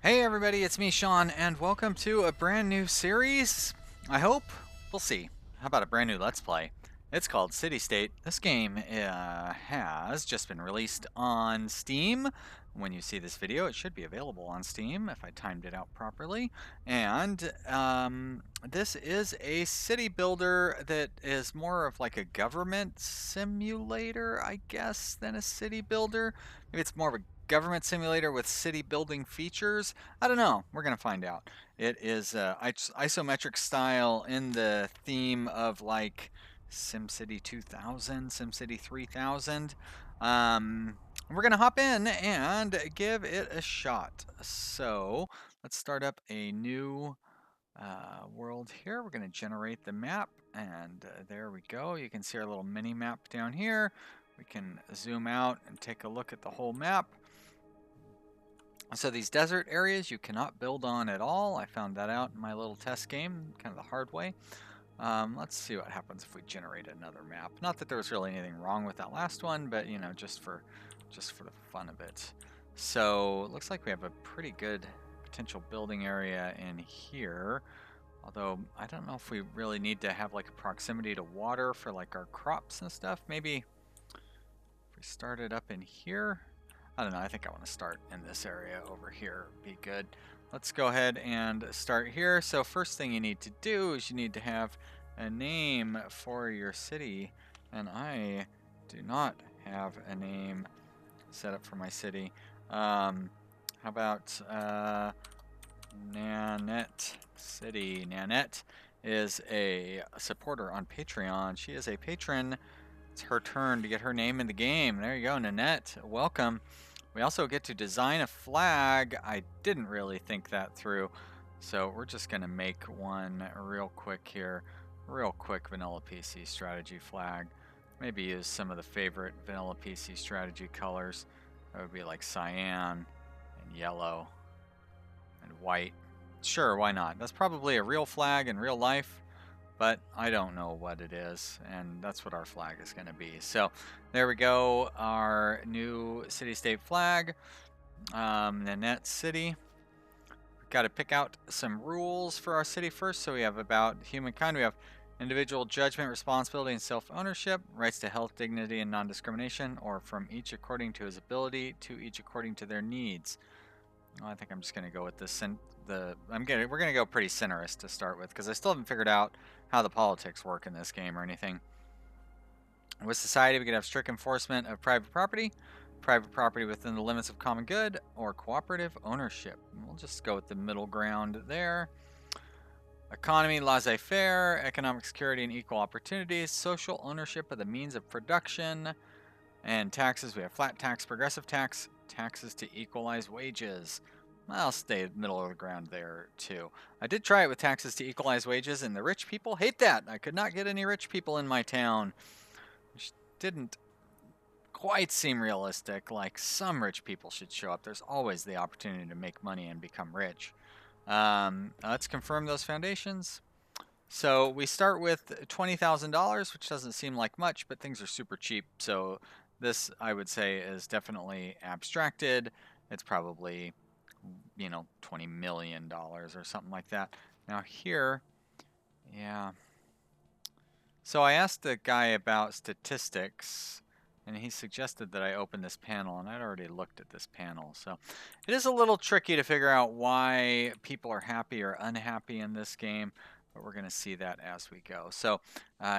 Hey everybody, it's me, Sean, and welcome to a brand new series. I hope. We'll see. How about a brand new Let's Play? It's called CityState. This game has just been released on Steam. When you see this video, it should be available on Steam if I timed it out properly. And this is a city builder that is more of like a government simulator, I guess, than a city builder. Maybe it's more of a government simulator with city building features. I don't know. We're going to find out. It is isometric style in the theme of like SimCity 2000, SimCity 3000. We're going to hop in and give it a shot. So let's start up a new world here. We're going to generate the map, and there we go. You can see our little mini map down here. We can zoom out and take a look at the whole map. So these desert areas you cannot build on at all. I found that out in my little test game, kind of the hard way. Let's see what happens if we generate another map. Not that there was really anything wrong with that last one, but you know, just for the fun of it. So it looks like we have a pretty good potential building area in here. Although I don't know if we really need to have like a proximity to water for like our crops and stuff. Maybe if we start it up in here. I don't know, I think I want to start in this area over here. Be good. Let's go ahead and start here. So first thing you need to do is you need to have a name for your city. And I do not have a name set up for my city. How about Nanette City? Nanette is a supporter on Patreon. She is a patron. It's her turn to get her name in the game. There you go, Nanette. Welcome. We also get to design a flag. I didn't really think that through, so we're just going to make one real quick here. Real quick vanilla PC strategy flag. Maybe use some of the favorite vanilla PC strategy colors. That would be like cyan and yellow and white. Sure, why not? That's probably a real flag in real life, but I don't know what it is, and that's what our flag is going to be. So there we go, our new city-state flag, Nanette City. We've got to pick out some rules for our city first. So we have about humankind. We have individual judgment, responsibility, and self-ownership, rights to health, dignity, and non-discrimination, or from each according to his ability to each according to their needs. Well, I think I'm just going to go with this. We're going to go pretty centerist to start with, because I still haven't figured out how the politics work in this game or anything. With society, we could have strict enforcement of private property within the limits of common good, or cooperative ownership. We'll just go with the middle ground there. Economy, laissez-faire, economic security and equal opportunities, social ownership of the means of production, and taxes. We have flat tax, progressive tax, taxes to equalize wages. I'll stay middle of the ground there too. I did try it with taxes to equalize wages, and the rich people hate that. I could not get any rich people in my town, which didn't quite seem realistic. Like, some rich people should show up. There's always the opportunity to make money and become rich. Let's confirm those foundations. So we start with $20,000, which doesn't seem like much, but things are super cheap. So this, I would say, is definitely abstracted. It's probably, you know, $20 million or something like that. Now here, yeah. So I asked the guy about statistics, and he suggested that I open this panel, and I'd already looked at this panel. So it is a little tricky to figure out why people are happy or unhappy in this game, but we're going to see that as we go. So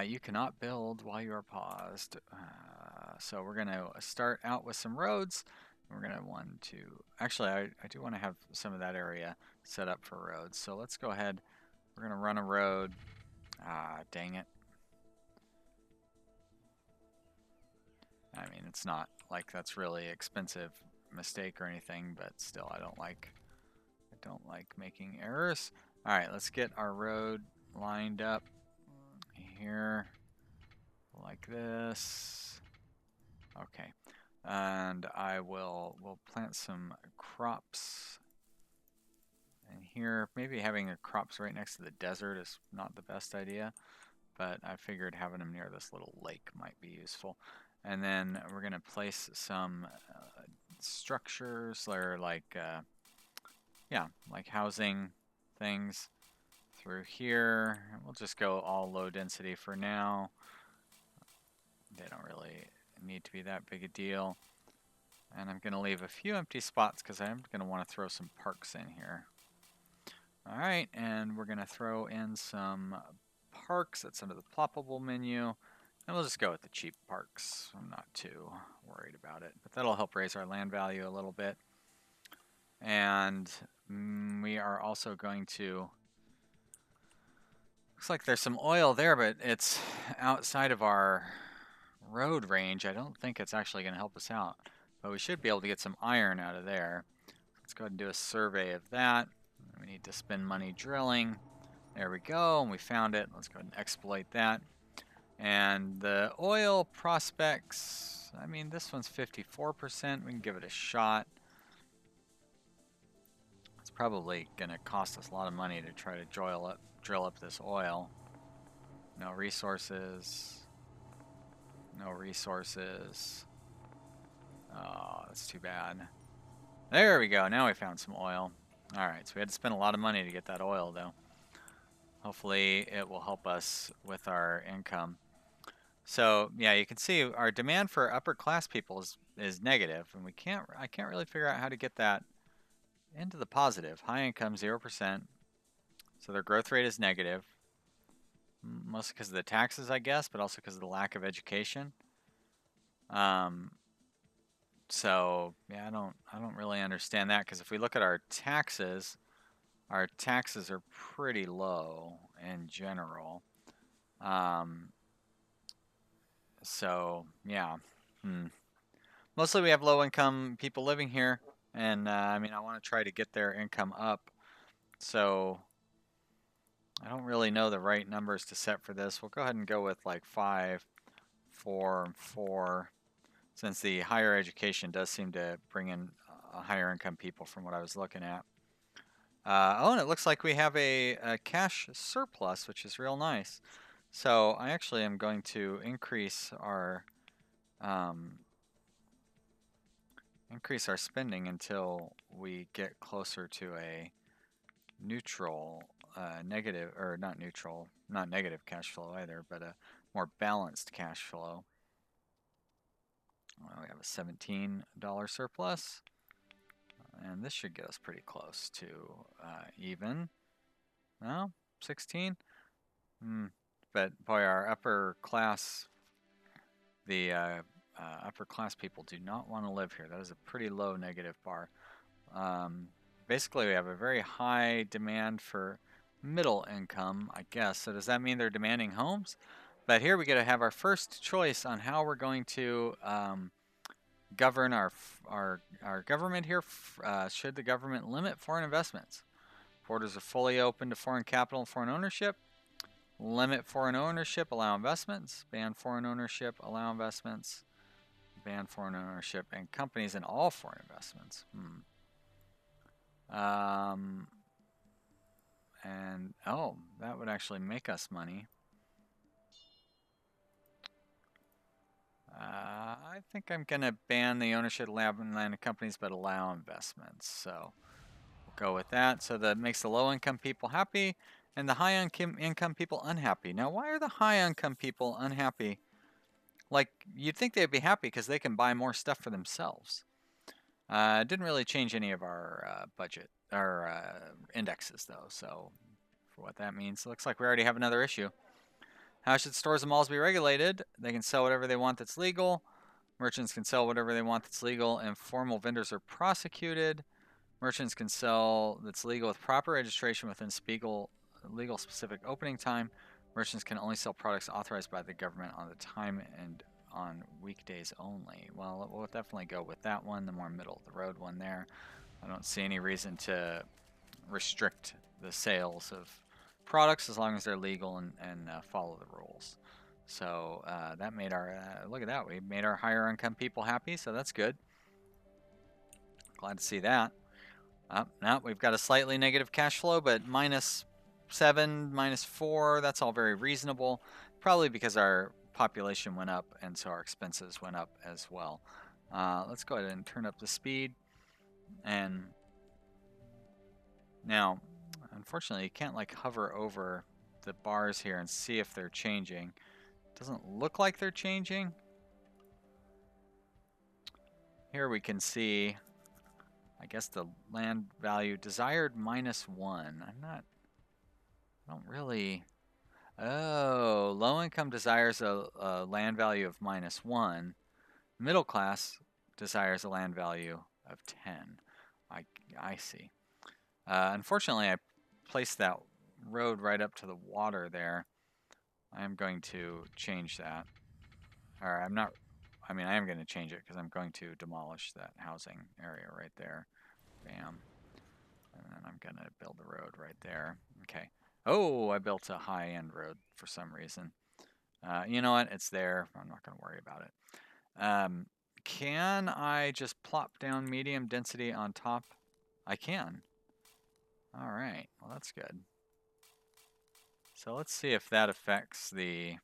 you cannot build while you are paused. So we're going to start out with some roads. We're going to actually, I do want to have some of that area set up for roads. So let's go ahead. We're going to run a road. Dang it. I mean, it's not like that's really expensive mistake or anything, but still, I don't like making errors. All right, let's get our road lined up here like this. Okay, and we'll plant some crops in here. Maybe having the crops right next to the desert is not the best idea, but I figured having them near this little lake might be useful. And then we're going to place some structures that are like yeah, like housing things through here. We'll just go all low density for now. They don't really need to be that big a deal. And I'm going to leave a few empty spots because I'm going to want to throw some parks in here. All right, and we're going to throw in some parks. That's under the ploppable menu. And we'll just go with the cheap parks. I'm not too worried about it, but that'll help raise our land value a little bit. And we are also going to, looks like there's some oil there, but it's outside of our road range. I don't think it's actually going to help us out, but we should be able to get some iron out of there. Let's go ahead and do a survey of that. We need to spend money drilling. There we go, and we found it. Let's go ahead and exploit that. And the oil prospects, I mean, this one's 54%. We can give it a shot. It's probably going to cost us a lot of money to try to drill up this oil. No resources. No resources. Oh, that's too bad. There we go. Now we found some oil. Alright, so we had to spend a lot of money to get that oil, though. Hopefully it will help us with our income. So yeah, you can see our demand for upper class people is negative, and I can't really figure out how to get that into the positive. High income 0%, so their growth rate is negative, mostly because of the taxes, I guess, but also because of the lack of education. So yeah, I don't really understand that, because if we look at our taxes are pretty low in general. So yeah, mostly we have low-income people living here, and I mean, I want to try to get their income up. So I don't really know the right numbers to set for this. We'll go ahead and go with like 5, 4, and 4, since the higher education does seem to bring in higher income people from what I was looking at. Oh, and it looks like we have a cash surplus, which is real nice. So I actually am going to increase our spending until we get closer to a neutral, negative, or not neutral, not negative cash flow either, but a more balanced cash flow. Well, we have a $17 surplus, and this should get us pretty close to even. No, 16. But boy, our upper class, the upper class people do not want to live here. That is a pretty low negative bar. Basically, we have a very high demand for middle income, I guess. So does that mean they're demanding homes? But here we get to have our first choice on how we're going to govern our government here. Should the government limit foreign investments? Borders are fully open to foreign capital and foreign ownership. Limit foreign ownership, allow investments. Ban foreign ownership, allow investments. Ban foreign ownership and companies in all foreign investments. And oh, that would actually make us money. I think I'm gonna ban the ownership of land companies, but allow investments. So we'll go with that. So that makes the low-income people happy, and the high-income people unhappy. Now, why are the high-income people unhappy? Like, you'd think they'd be happy because they can buy more stuff for themselves. Didn't really change any of our budget or indexes, though. So for what that means, looks like we already have another issue. How should stores and malls be regulated? They can sell whatever they want that's legal. Merchants can sell whatever they want that's legal. Informal vendors are prosecuted. Merchants can sell that's legal with proper registration within legal specific opening time. Merchants can only sell products authorized by the government on the time and on weekdays only. Well, we'll definitely go with that one, the more middle of the road one there. I don't see any reason to restrict the sales of products as long as they're legal and follow the rules. So that made our, look at that, we made our higher income people happy, so that's good. Glad to see that. Now we've got a slightly negative cash flow, but -7, -4, that's all very reasonable. Probably because our population went up, and so our expenses went up as well. Let's go ahead and turn up the speed. And Now, unfortunately, you can't like hover over the bars here and see if they're changing. Doesn't look like they're changing. Here we can see, I guess, the land value desired -1. I don't really. Oh, low income desires a land value of -1. Middle class desires a land value of 10. I see. Unfortunately, I placed that road right up to the water there. I am going to change that. Or I'm not. I mean, I am going to change it because I'm going to demolish that housing area right there. Bam. And then I'm going to build the road right there. Okay. Oh, I built a high-end road for some reason. You know what? It's there. I'm not going to worry about it. Can I just plop down medium density on top? I can. All right. Well, that's good. So let's see if that affects the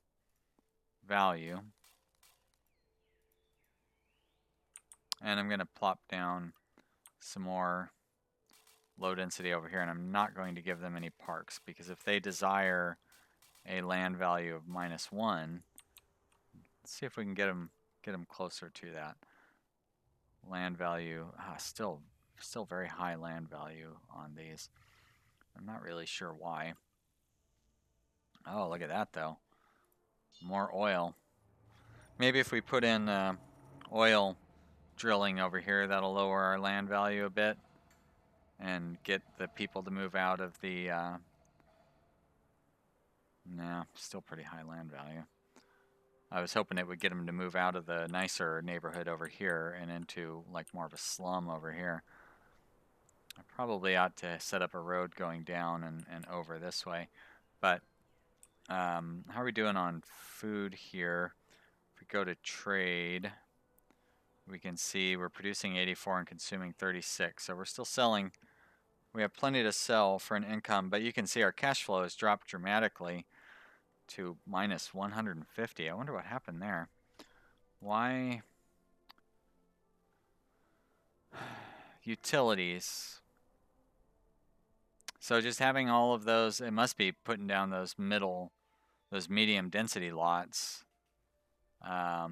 value. And I'm going to plop down some more low density over here, and I'm not going to give them any parks, because if they desire a land value of -1, let's see if we can get them closer to that land value. Still very high land value on these. I'm not really sure why. Oh, look at that though. More oil. Maybe if we put in oil drilling over here, that'll lower our land value a bit and get the people to move out of the nah, still pretty high land value. I was hoping it would get them to move out of the nicer neighborhood over here and into like more of a slum over here. I probably ought to set up a road going down and over this way. But how are we doing on food here? If we go to trade, we can see we're producing 84 and consuming 36. So we're still selling. We have plenty to sell for an income, but you can see our cash flow has dropped dramatically to -150. I wonder what happened there. Why? Utilities. So just having all of those, it must be putting down those medium density lots that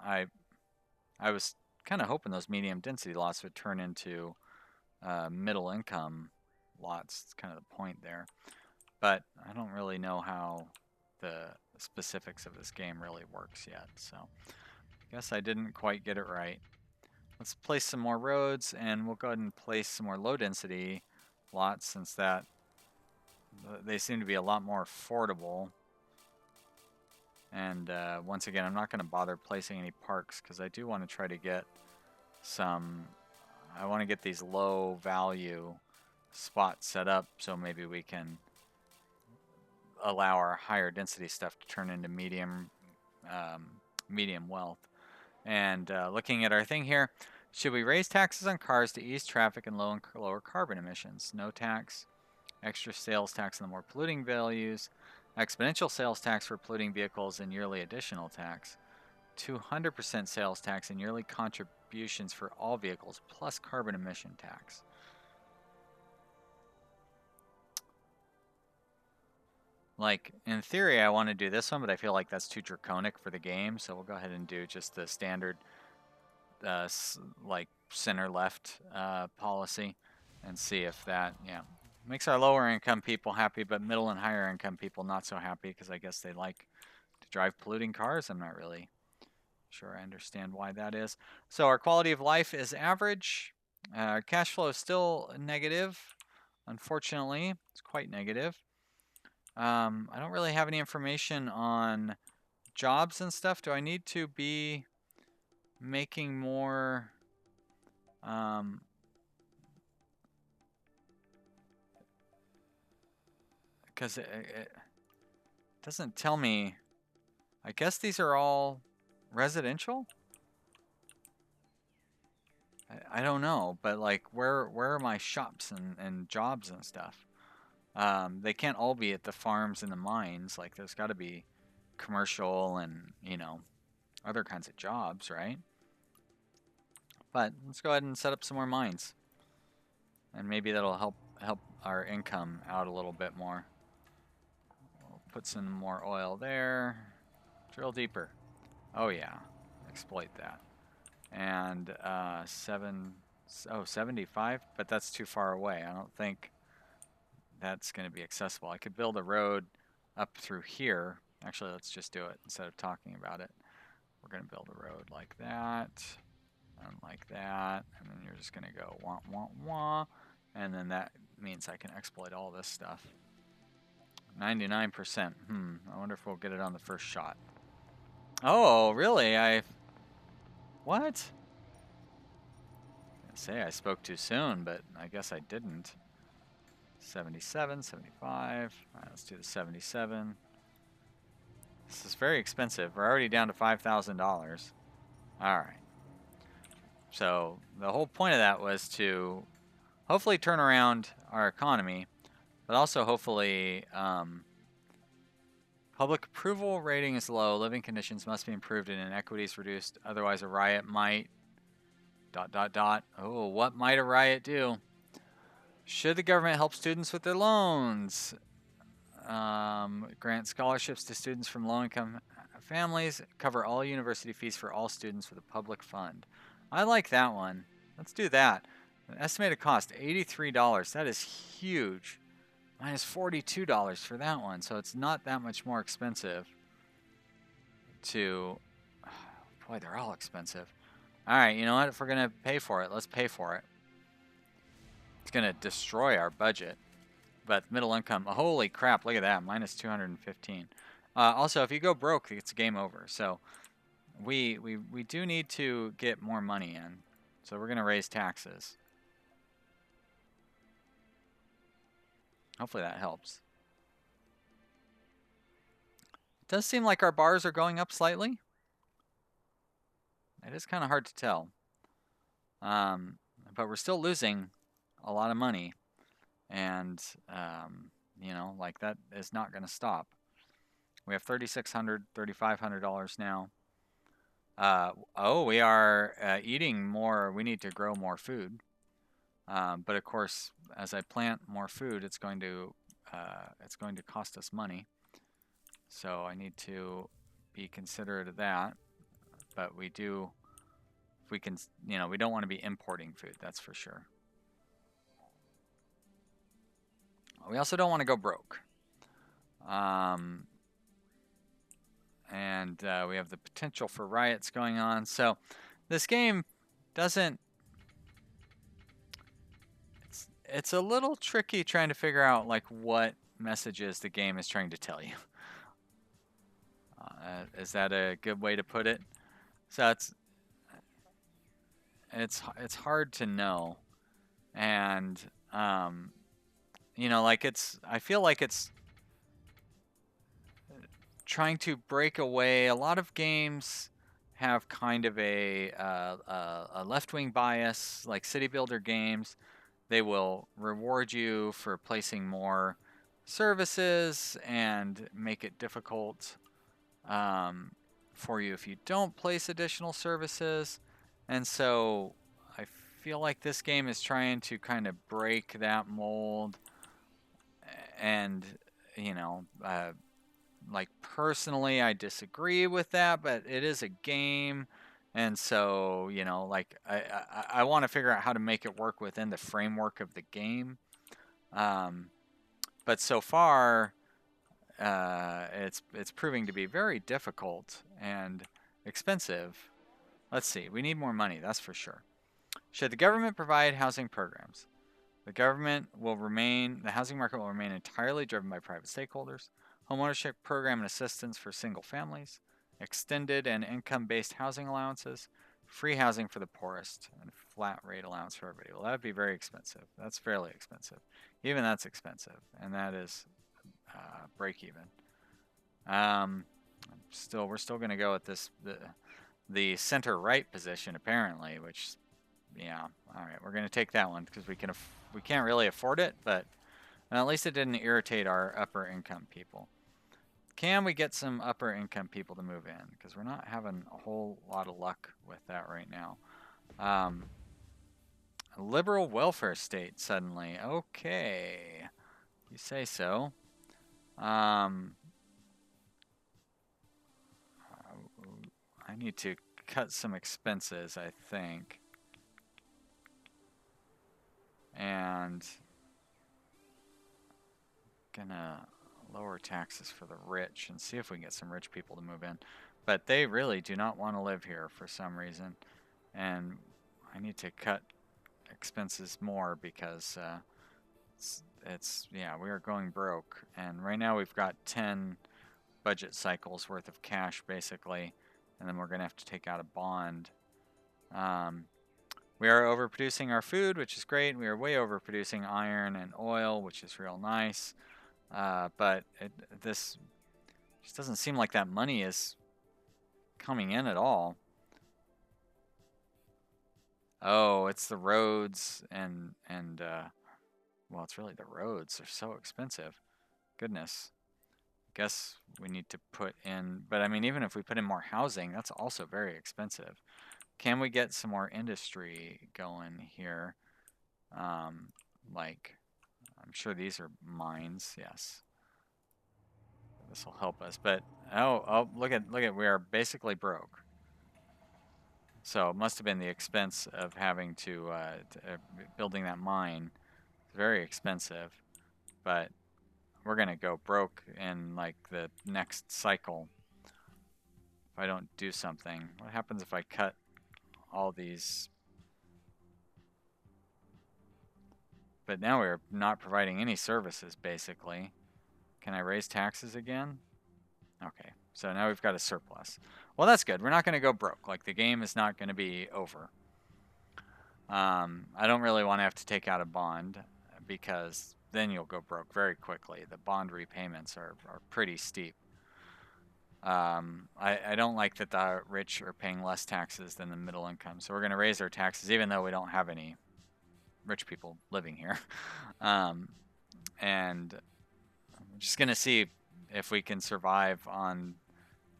I was kind of hoping those medium density lots would turn into middle income lots. It's kind of the point there. But I don't really know how the specifics of this game really works yet. So I guess I didn't quite get it right. Let's place some more roads, and we'll go ahead and place some more low density lots, since they seem to be a lot more affordable. And once again, I'm not going to bother placing any parks because I do want to try to get I want to get these low value spots set up so maybe we can allow our higher density stuff to turn into medium wealth. And looking at our thing here, should we raise taxes on cars to ease traffic and lower carbon emissions? No tax. Extra sales tax on the more polluting values. Exponential sales tax for polluting vehicles and yearly additional tax. 200% sales tax and yearly contributions for all vehicles plus carbon emission tax. Like, in theory, I want to do this one, but I feel like that's too draconic for the game, so we'll go ahead and do just the standard, like, center-left policy and see if that, makes our lower income people happy, but middle and higher income people not so happy because I guess they like to drive polluting cars. I'm not really sure I understand why that is. So our quality of life is average. Our cash flow is still negative. Unfortunately, it's quite negative. I don't really have any information on jobs and stuff. Do I need to be making more because it doesn't tell me. I guess these are all residential? I don't know, but like where are my shops and jobs and stuff? They can't all be at the farms and the mines. Like there's got to be commercial and, other kinds of jobs, right? But let's go ahead and set up some more mines. and maybe that'll help our income out a little bit more. We'll put some more oil there. Drill deeper. Oh yeah, exploit that. And 75, but that's too far away. I don't think that's going to be accessible. I could build a road up through here. Actually, let's just do it instead of talking about it. We're going to build a road like that, and like that, and then you're just going to go wah, wah, wah, and then that means I can exploit all this stuff. 99%. I wonder if we'll get it on the first shot. Oh, really? What? I say I spoke too soon, but I guess I didn't. 77, 75. All right, let's do the 77. This is very expensive. We're already down to $5,000. All right. So the whole point of that was to hopefully turn around our economy, but also hopefully public approval rating is low. Living conditions must be improved and inequities reduced. Otherwise, a riot might... ... Oh, what might a riot do? Should the government help students with their loans? Grant scholarships to students from low-income families. Cover all university fees for all students with a public fund. I like that one. Let's do that. An estimated cost, $83. That is huge. Minus $42 for that one. So it's not that much more expensive to... Boy, they're all expensive. All right, you know what? If we're going to pay for it, let's pay for it. It's going to destroy our budget. But middle income, holy crap, look at that, minus 215. Also, if you go broke, it's game over. So we do need to get more money in. So we're going to raise taxes. Hopefully that helps. It does seem like our bars are going up slightly. It is kind of hard to tell. But we're still losing a lot of money. And, you know, like that is not going to stop. We have $3,600, $3,500 now. Oh, we are eating more. We need to grow more food. But of course, as I plant more food, it's going to cost us money. So I need to be considerate of that. But we do, if we can, you know, we don't want to be importing food. That's for sure. We also don't want to go broke. And we have the potential for riots going on. So this game doesn't... It's a little tricky trying to figure out like what messages the game is trying to tell you. Is that a good way to put it? So it's hard to know. And you know, like I feel like it's trying to break away. A lot of games have kind of a left-wing bias, like city builder games. They will reward you for placing more services and make it difficult for you if you don't place additional services. And so I feel like this game is trying to kind of break that mold. And, you know, like personally I disagree with that, but it is a game. And so, you know, like I want to figure out how to make it work within the framework of the game. But so far, it's proving to be very difficult and expensive. Let's see. We need more money, that's for sure. Should the government provide housing programs? The housing market will remain entirely driven by private stakeholders. Homeownership program and assistance for single families. Extended and income-based housing allowances. Free housing for the poorest. And flat rate allowance for everybody. Well, that would be very expensive. That's fairly expensive. Even that's expensive. And that is break even. We're still going to go at this the center right position apparently, which, yeah, all right, we're going to take that one because we can't really afford it, but at least it didn't irritate our upper income people. Can we get some upper income people to move in? Because we're not having a whole lot of luck with that right now. liberal welfare state suddenly. Okay. You say so. I need to cut some expenses, I think. And gonna lower taxes for the rich and see if we can get some rich people to move in. But they really do not want to live here for some reason. And I need to cut expenses more because yeah, we are going broke. And right now we've got 10 budget cycles worth of cash basically. And then we're going to have to take out a bond. We are overproducing our food, which is great. We are way overproducing iron and oil, which is real nice. But this just doesn't seem like that money is coming in at all. Oh, it's the roads and well, it's really the roads. They're so expensive. Goodness. Guess we need to put in, but I mean, even if we put in more housing, that's also very expensive. Can we get some more industry going here? Like, I'm sure these are mines. Yes. This will help us. But oh, look at we are basically broke. So it must have been the expense of having to building that mine. It's very expensive, but we're gonna go broke in like the next cycle if I don't do something. What happens if I cut all these? But now we're not providing any services basically. Can I raise taxes again? Okay, so now we've got a surplus. Well, that's good. We're not going to go broke. Like, the game is not going to be over. I don't really want to have to take out a bond because then you'll go broke very quickly. The bond repayments are pretty steep. I don't like that the rich are paying less taxes than the middle income. So we're going to raise our taxes even though we don't have any rich people living here. And I'm just going to see if we can survive on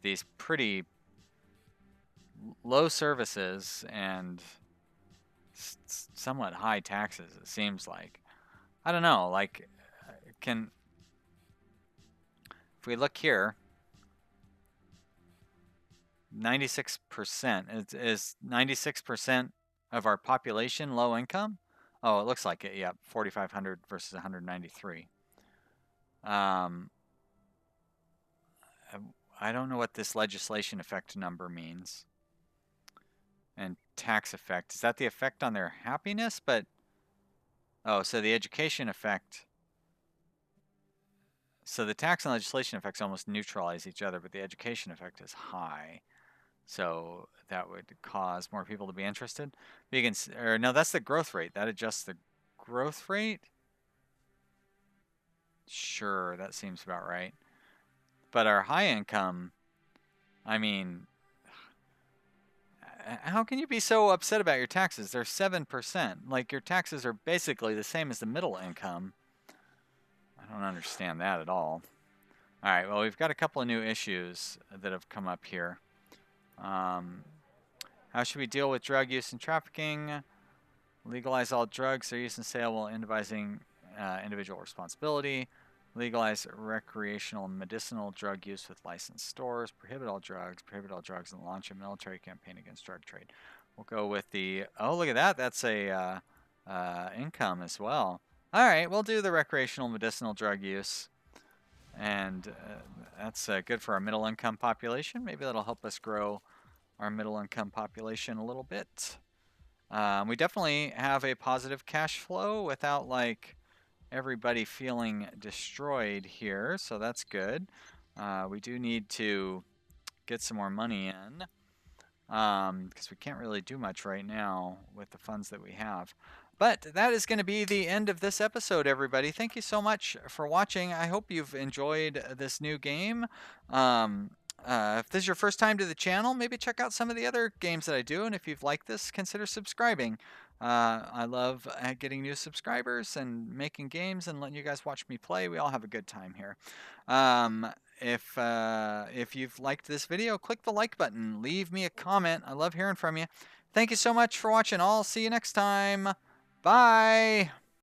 these pretty low services and somewhat high taxes, it seems like. I don't know, like, if we look here, 96%, is 96% of our population low income? Oh, it looks like it, yeah, 4,500 versus 193. I don't know what this legislation effect number means. And tax effect. Is that the effect on their happiness? But, oh, so the education effect. So the tax and legislation effects almost neutralize each other, but the education effect is high. So that would cause more people to be interested. But you can, or no, that's the growth rate. That adjusts the growth rate? Sure, that seems about right. But our high income, I mean, how can you be so upset about your taxes? They're 7%. Like, your taxes are basically the same as the middle income. I don't understand that at all. All right, well, we've got a couple of new issues that have come up here. How should we deal with drug use and trafficking? Legalize all drugs. Their use and sale while incentivizing individual responsibility. Legalize recreational and medicinal drug use with licensed stores. Prohibit all drugs. Prohibit all drugs and launch a military campaign against drug trade. We'll go with the, oh, look at that. That's a income as well. All right, we'll do the recreational medicinal drug use. And that's good for our middle income population. Maybe that'll help us grow our middle income population a little bit. We definitely have a positive cash flow without like everybody feeling destroyed here, so that's good. We do need to get some more money in because we can't really do much right now with the funds that we have. But that is going to be the end of this episode, everybody. Thank you so much for watching. I hope you've enjoyed this new game. If this is your first time to the channel, maybe check out some of the other games that I do. And if you've liked this, consider subscribing. I love getting new subscribers and making games and letting you guys watch me play. We all have a good time here. If you've liked this video, click the like button. Leave me a comment. I love hearing from you. Thank you so much for watching. I'll see you next time. Bye.